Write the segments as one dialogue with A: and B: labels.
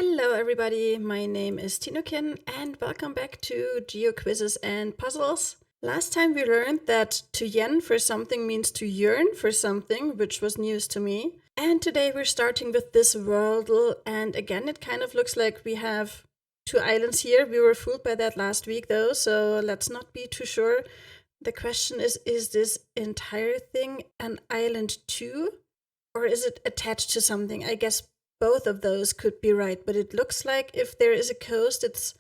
A: Hello, everybody. My name is Tinukin, and welcome back to Geo Quizzes and Puzzles. Last time we learned that to yen for something means to yearn for something, which was news to me. And today we're starting with this worldle, and again, it kind of looks like we have two islands here. We were fooled by that last week, though, so let's not be too sure. The question is this entire thing an island too? Or is it attached to something? I guess both of those could be right, but it looks like if there is a coast, it's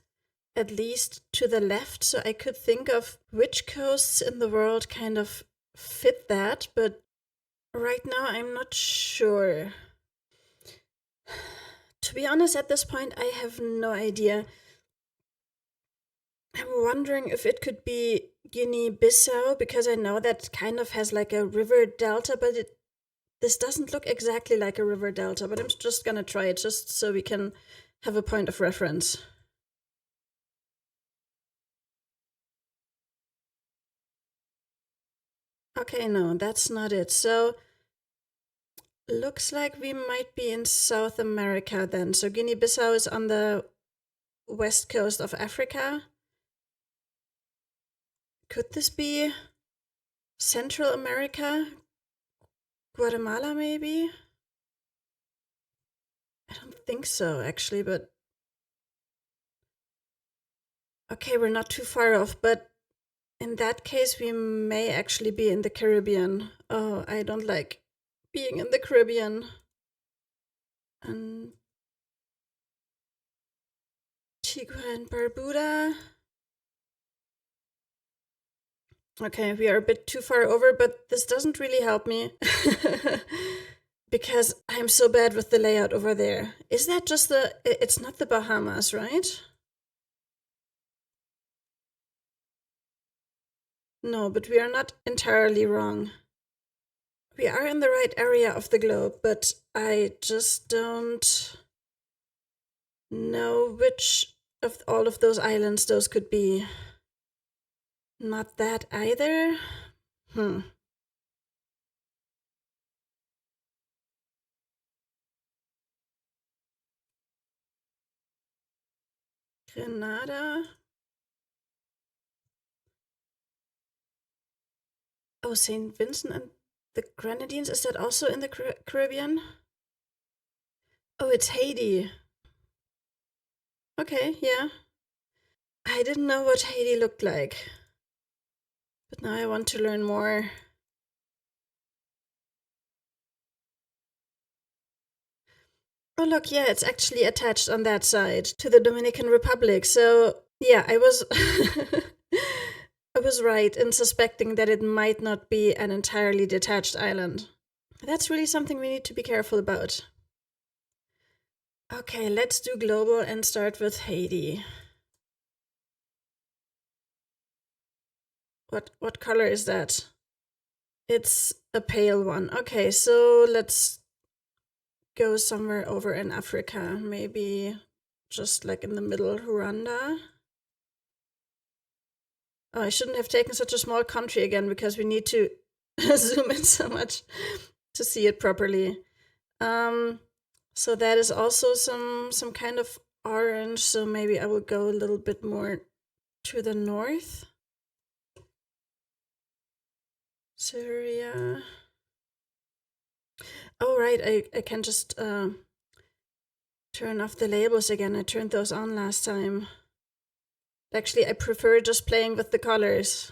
A: at least to the left. So I could think of which coasts in the world kind of fit that, but right now I'm not sure. To be honest, at this point, I have no idea. I'm wondering if it could be Guinea Bissau, because I know that kind of has like a river delta, but this doesn't look exactly like a river delta, but I'm just gonna try it just so we can have a point of reference. Okay, no, that's not it. So, looks like we might be in South America then. So, Guinea-Bissau is on the west coast of Africa. Could this be Central America? Guatemala, maybe? I don't think so, actually, but okay, we're not too far off, but in that case, we may actually be in the Caribbean. Oh, I don't like being in the Caribbean. Antigua and Barbuda. Okay, we are a bit too far over, but this doesn't really help me. Because I'm so bad with the layout over there. Is that just it's not the Bahamas, right? No, but we are not entirely wrong. We are in the right area of the globe, but I just don't know which of all of those islands those could be. Not that either. Hmm. Grenada. Oh, St. Vincent and the Grenadines. Is that also in the Caribbean? Oh, it's Haiti. Okay, yeah. I didn't know what Haiti looked like, but now I want to learn more. Oh, look, yeah, it's actually attached on that side to the Dominican Republic. So, yeah, I was I was right in suspecting that it might not be an entirely detached island. That's really something we need to be careful about. Okay, let's do global and start with Haiti. What color is that? It's a pale one. Okay, so let's go somewhere over in Africa, maybe just like in the middle, Rwanda. Oh, I shouldn't have taken such a small country again because we need to zoom in so much to see it properly. Um, so that is also some kind of orange. So maybe I will go a little bit more to the north. Syria. Oh right, I can just turn off the labels again. I turned those on last time. Actually, I prefer just playing with the colors.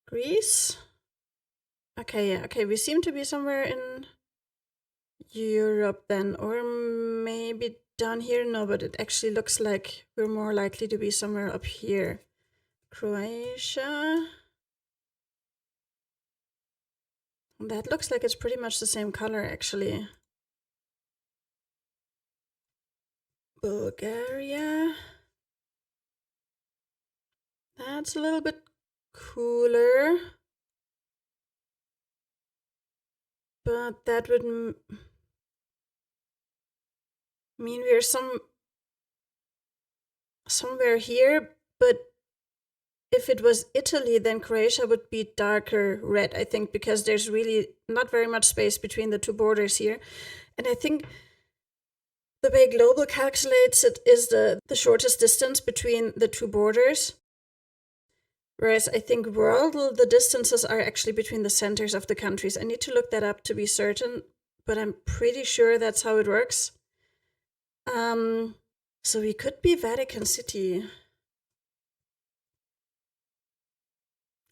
A: Greece? Okay, yeah, okay, we seem to be somewhere in Europe then, or maybe down here. No, but it actually looks like we're more likely to be somewhere up here. Croatia. That looks like it's pretty much the same color, actually. Bulgaria. That's a little bit cooler. But that would mean we're somewhere here, but if it was Italy, then Croatia would be darker red, I think, because there's really not very much space between the two borders here. And I think the way Global calculates it is the shortest distance between the two borders. Whereas I think World, the distances are actually between the centers of the countries. I need to look that up to be certain, but I'm pretty sure that's how it works. So we could be Vatican City.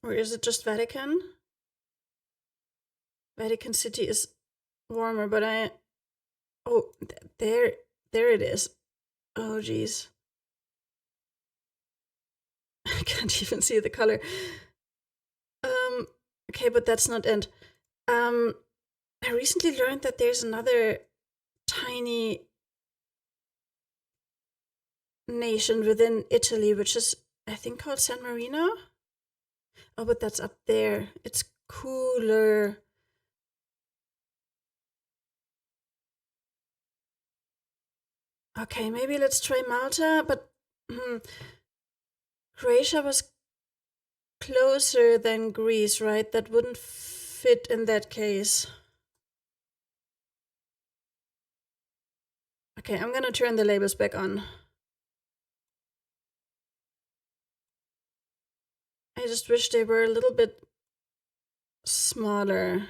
A: Or is it just Vatican? Vatican City is warmer, but oh, there it is. Oh, geez. I can't even see the color. Okay, but that's not it. I recently learned that there's another tiny nation within Italy, which is, I think, called San Marino. Oh, but that's up there. It's cooler. Okay, maybe let's try Malta, but Croatia was closer than Greece, right? That wouldn't fit in that case. Okay, I'm gonna turn the labels back on. I just wish they were a little bit smaller.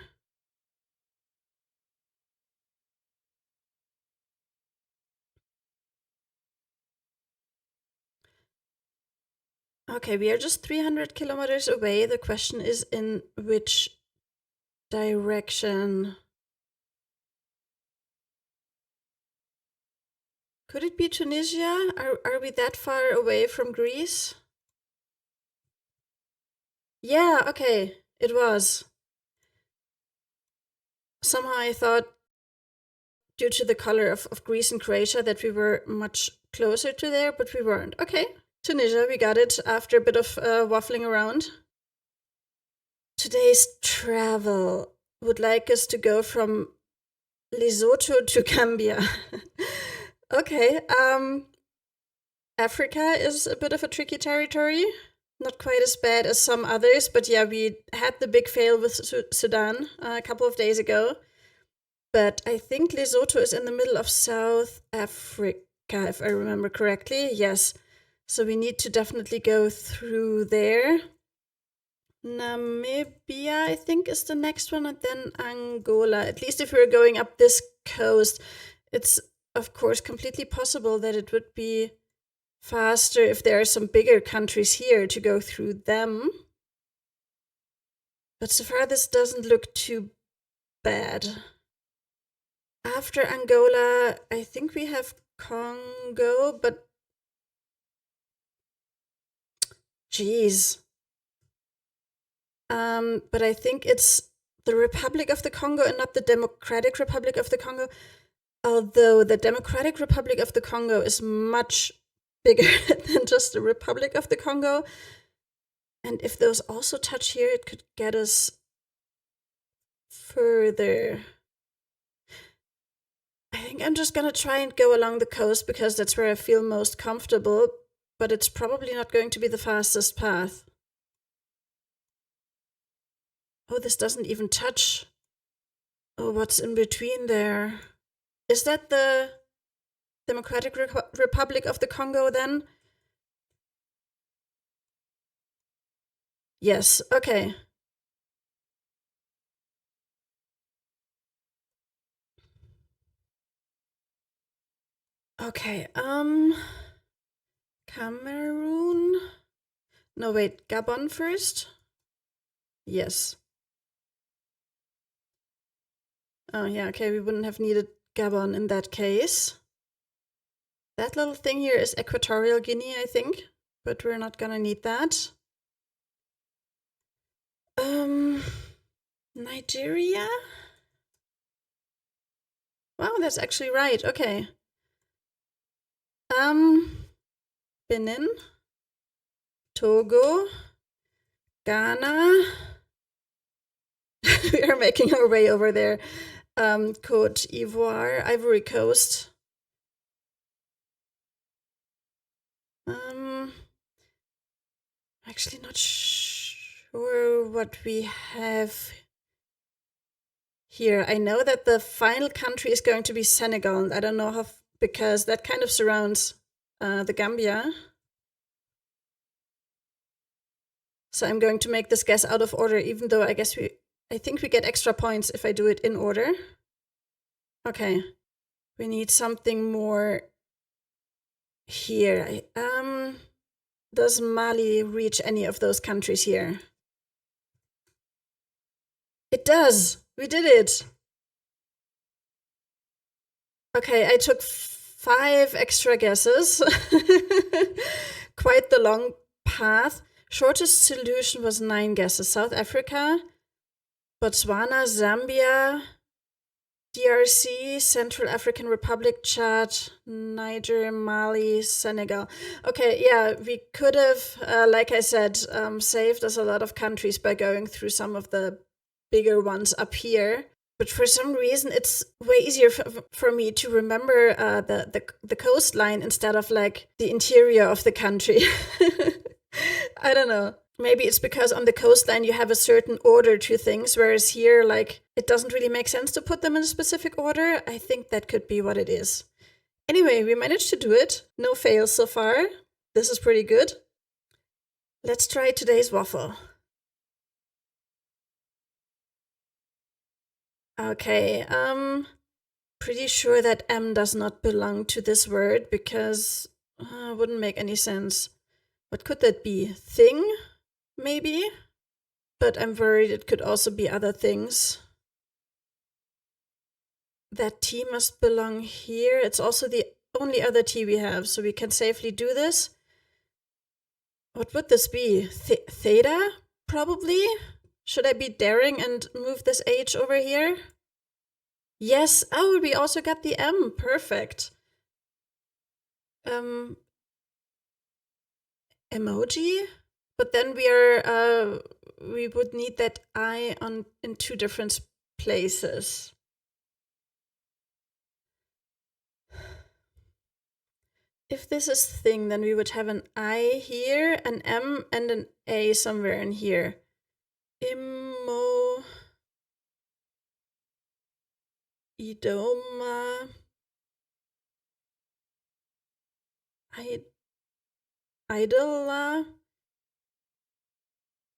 A: Okay, we are just 300 kilometers away. The question is in which direction? Could it be Tunisia? Are we that far away from Greece? Yeah, okay, it was. Somehow I thought, due to the color of Greece and Croatia, that we were much closer to there, but we weren't. Okay, Tunisia, we got it after a bit of waffling around. Today's travel would like us to go from Lesotho to Gambia. Okay, Africa is a bit of a tricky territory. Not quite as bad as some others, but yeah, we had the big fail with Sudan a couple of days ago. But I think Lesotho is in the middle of South Africa, if I remember correctly. Yes. So we need to definitely go through there. Namibia, I think, is the next one, and then Angola. At least if we're going up this coast, it's of course completely possible that it would be faster if there are some bigger countries here to go through them. But so far, this doesn't look too bad. After Angola, I think we have Congo, but geez. But I think it's the Republic of the Congo and not the Democratic Republic of the Congo. Although the Democratic Republic of the Congo is much bigger than just the Republic of the Congo. And if those also touch here, it could get us further. I think I'm just gonna try and go along the coast because that's where I feel most comfortable, but it's probably not going to be the fastest path. Oh, this doesn't even touch. Oh, what's in between there? Is that the Democratic Republic of the Congo then? Yes, okay. Okay, Cameroon? No, wait, Gabon first? Yes. Oh, yeah, okay, we wouldn't have needed Gabon in that case. That little thing here is Equatorial Guinea, I think, but we're not gonna need that. Nigeria? Wow, that's actually right, okay. Benin, Togo, Ghana. We are making our way over there. Cote d'Ivoire, Ivory Coast. Actually not sure what we have here. I know that the final country is going to be Senegal, and I don't know how, because that kind of surrounds the Gambia. So I'm going to make this guess out of order, even though I think we get extra points if I do it in order. Okay. We need something more here. Does Mali reach any of those countries here? It does. We did it. Okay, I took 5 extra guesses. Quite the long path. Shortest solution was 9 guesses. South Africa, Botswana, Zambia, DRC, Central African Republic, Chad, Niger, Mali, Senegal. Okay, yeah, we could have, like I said, saved us a lot of countries by going through some of the bigger ones up here. But for some reason, it's way easier for me to remember the coastline instead of like the interior of the country. I don't know. Maybe it's because on the coastline you have a certain order to things, whereas here, like, it doesn't really make sense to put them in a specific order. I think that could be what it is. Anyway, we managed to do it. No fails so far. This is pretty good. Let's try today's waffle. Okay, pretty sure that M does not belong to this word because wouldn't make any sense. What could that be? Thing? Maybe? But I'm worried it could also be other things. That T must belong here. It's also the only other T we have, so we can safely do this. What would this be? Theta? Probably? Should I be daring and move this H over here? Yes. Oh, we also got the M. Perfect. Emoji? But then we would need that I in 2 different places. If this is thing, then we would have an I here, an M, and an A somewhere in here. Idoma. Idola.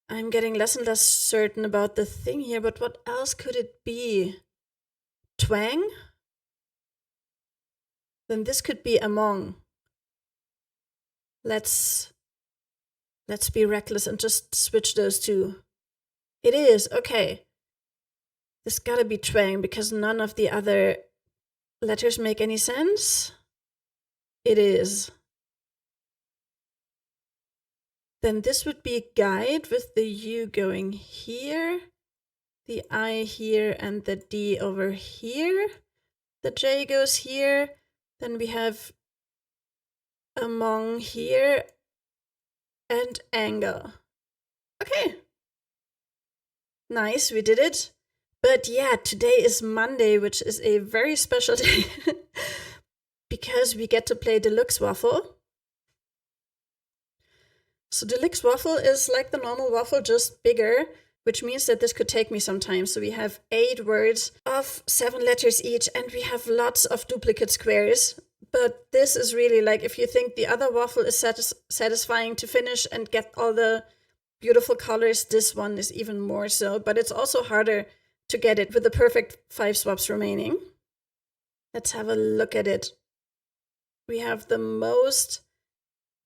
A: I'm getting less and less certain about the thing here, but what else could it be? Twang? Then this could be among. Let's be reckless and just switch those 2. It is, okay. This gotta be twang because none of the other letters make any sense. It is. Then this would be guide with the U going here, the I here, and the D over here. The J goes here. Then we have among here and angle. Okay. Nice, we did it. But yeah, today is Monday, which is a very special day because we get to play Deluxe Waffle. So Deluxe Waffle is like the normal waffle, just bigger, which means that this could take me some time. So we have 8 words of 7 letters each, and we have lots of duplicate squares. But this is really like, if you think the other waffle is satisfying to finish and get all the beautiful colors, this one is even more so. But it's also harder to get it with the perfect 5 swaps remaining. Let's have a look at it. We have the most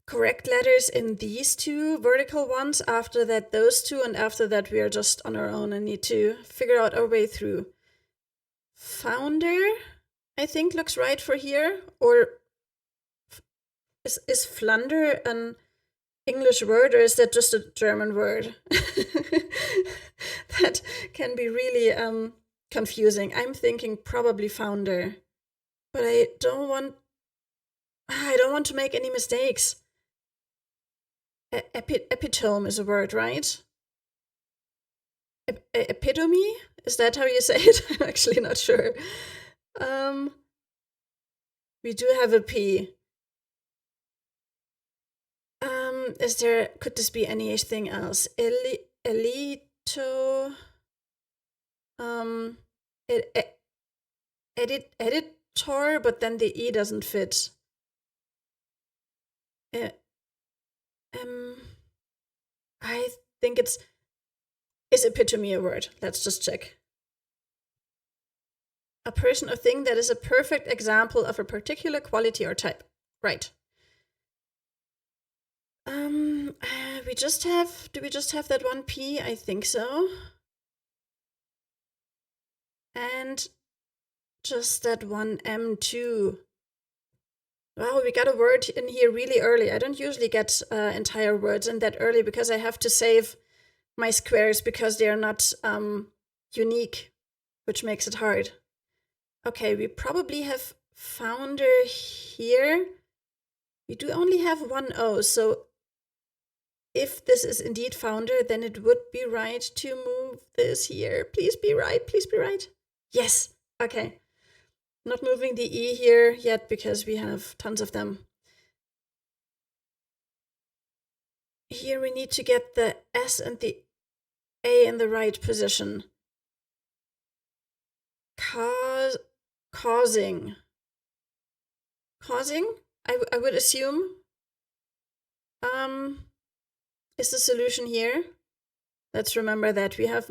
A: correct letters in these 2 vertical ones, after that those 2, and after that we are just on our own and need to figure out our way through. Founder, I think, looks right for here. Or is flunder an English word, or is that just a German word? That can be really confusing. I'm thinking probably founder, but I don't want to make any mistakes. Epitome is a word, right? Epitome? Is that how you say it? I'm actually not sure. We do have a P. Could this be anything else? Elito, editor, but then the E doesn't fit. I think is epitome a word? Let's just check. A person or thing that is a perfect example of a particular quality or type. Right. Do we just have that one P? I think so. And just that one M too. Wow, we got a word in here really early. I don't usually get entire words in that early because I have to save my squares because they are not unique, which makes it hard. Okay, we probably have founder here. We do only have one O, so if this is indeed founder, then it would be right to move this here. Please be right, please be right. Yes, okay. Not moving the E here yet because we have tons of them. Here we need to get the S and the A in the right position. Causing. Causing, I would assume, is the solution here. Let's remember that we have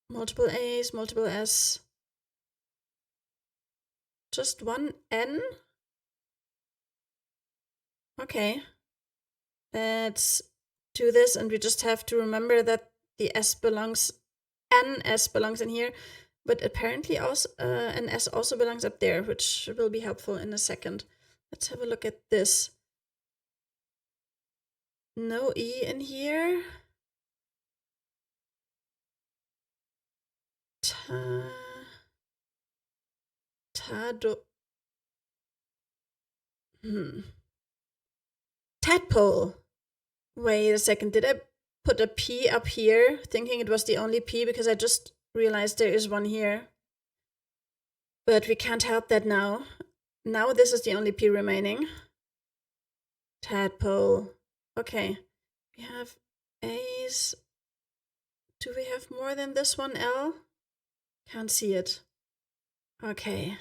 A: multiple A's, multiple S. Just one N? Okay. Let's do this, and we just have to remember that the S belongs, an S belongs in here, but apparently also an S also belongs up there, which will be helpful in a second. Let's have a look at this. No E in here. Tadpole. Wait a second, did I put a P up here, thinking it was the only P because I just realized there is one here. But we can't help that now. Now this is the only P remaining. Tadpole. Okay, we have A's. Do we have more than this one L? Can't see it. Okay.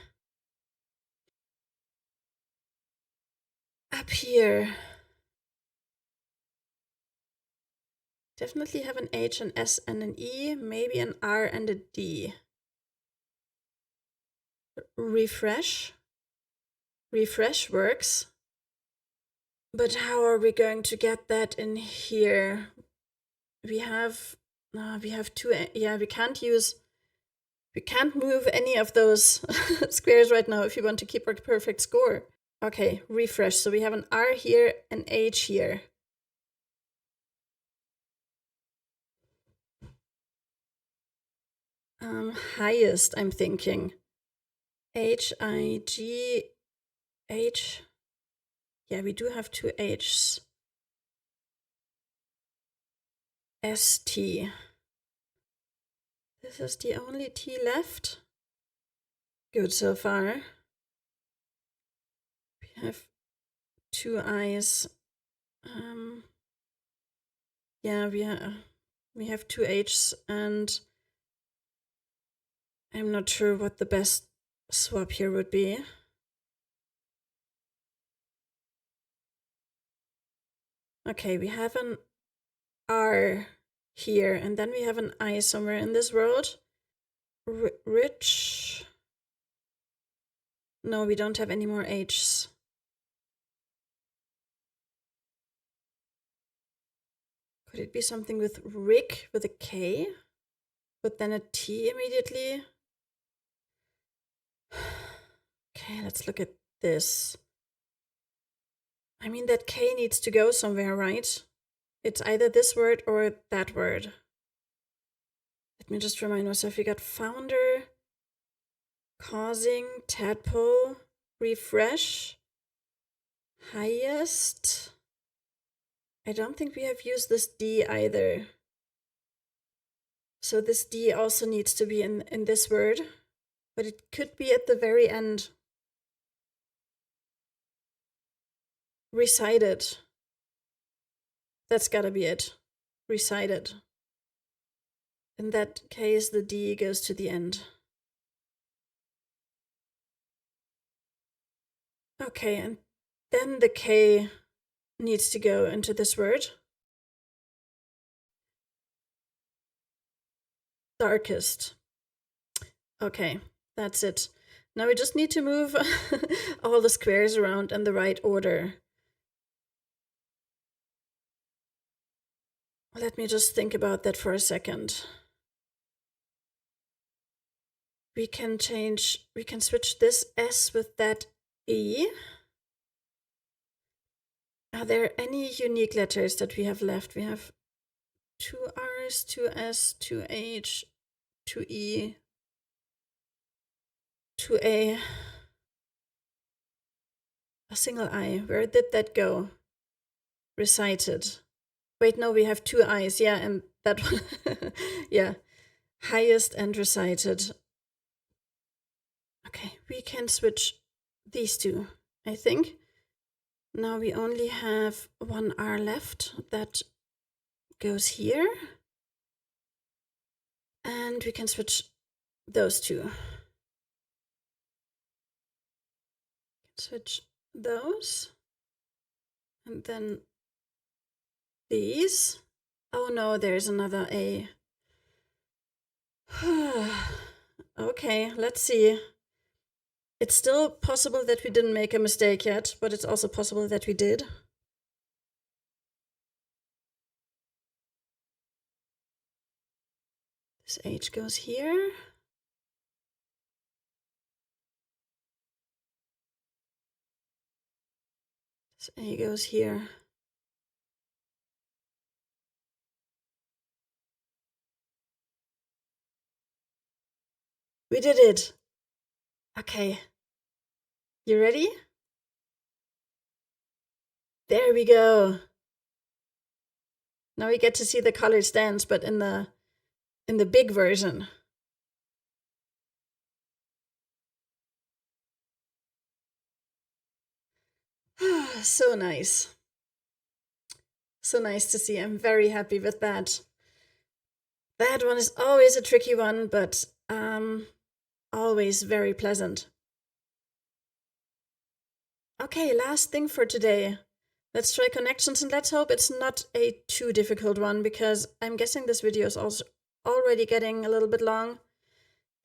A: Up here. Definitely have an H, an S, and an E, maybe an R and a D. Refresh. Refresh works. But how are we going to get that in here? We have two, yeah, we can't move any of those squares right now if you want to keep our perfect score. Okay, refresh. So we have an R here, an H here. Highest, I'm thinking. H-I-G-H. Yeah, we do have two H's. S-T. This is the only T left. Good so far. We have two I's. Yeah, we have two H's, and I'm not sure what the best swap here would be. Okay, we have an R here, and then we have an I somewhere in this world. Rich. No, we don't have any more H's. Could it be something with Rick with a K, but then a T immediately? Okay, let's look at this. I mean, that K needs to go somewhere, right? It's either this word or that word. Let me just remind myself, we got founder, causing, tadpole, refresh, highest. I don't think we have used this D either. So this D also needs to be in this word, but it could be at the very end. Recited. That's gotta be it. Recited. In that case, the D goes to the end. Okay, and then the K needs to go into this word. Darkest. Okay, that's it. Now we just need to move all the squares around in the right order. Let me just think about that for a second. We can switch this S with that E. Are there any unique letters that we have left? We have 2 R's, 2 S, 2 H, 2 E, 2 A, a single I. Where did that go? Recited. Wait, no, we have 2 I's. Yeah, and that one. Yeah. Highest and recited. Okay, we can switch these two, I think. Now we only have 1 R left. That goes here. And we can switch those two. Switch those. And then these. Oh no, there's another A. Okay, let's see. It's still possible that we didn't make a mistake yet, but it's also possible that we did. This H goes here. This A goes here. We did it. Okay. You ready? There we go. Now we get to see the colors dance, but in the big version. So nice. So nice to see. I'm very happy with that. That one is always a tricky one, but always very pleasant. Okay, last thing for today. Let's try connections, and let's hope it's not a too difficult one, because I'm guessing this video is also already getting a little bit long.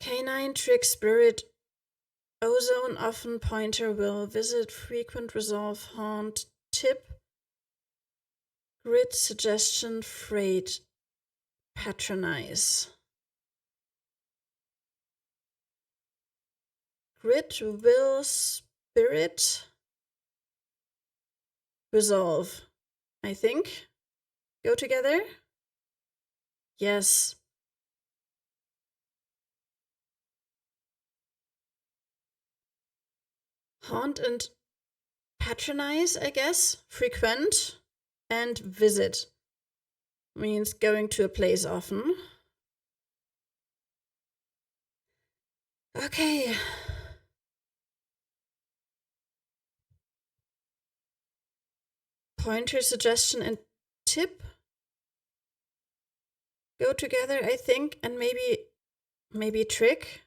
A: Canine, trick, spirit, ozone, often, pointer, will, visit, frequent, resolve, haunt, tip, grid, suggestion, freight, patronize. Grid, will, spirit, resolve, I think. Go together? Yes. Haunt and patronize, I guess. Frequent and visit means going to a place often. Okay. Pointer, suggestion, and tip go together, I think, and maybe trick.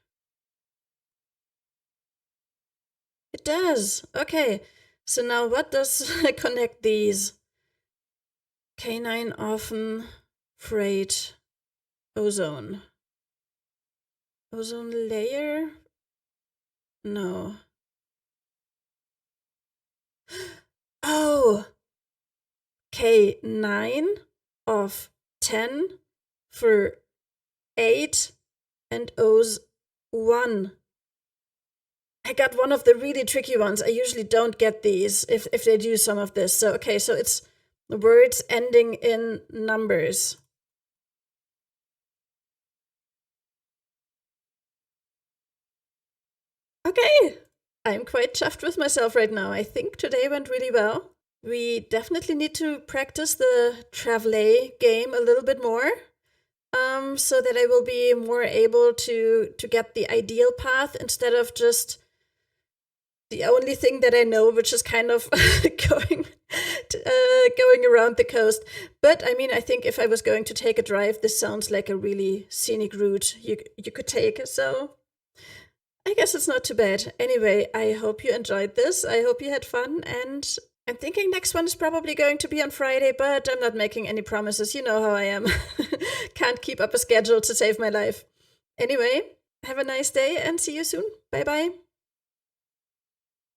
A: It does. Okay. So now what does connect these? Canine, often, freight, ozone. Ozone layer? No. Oh! Okay, 9 of 10 for 8 and O's 1. I got one of the really tricky ones. I usually don't get these if they do some of this. So, okay, so it's words ending in numbers. Okay, I'm quite chuffed with myself right now. I think today went really well. We definitely need to practice the Travelet game a little bit more, so that I will be more able to get the ideal path instead of just the only thing that I know, which is kind of going around the coast. But I mean, I think if I was going to take a drive, this sounds like a really scenic route you could take. So I guess it's not too bad. Anyway, I hope you enjoyed this. I hope you had fun. And I'm thinking next one is probably going to be on Friday, but I'm not making any promises. You know how I am. Can't keep up a schedule to save my life. Anyway, have a nice day and see you soon. Bye bye.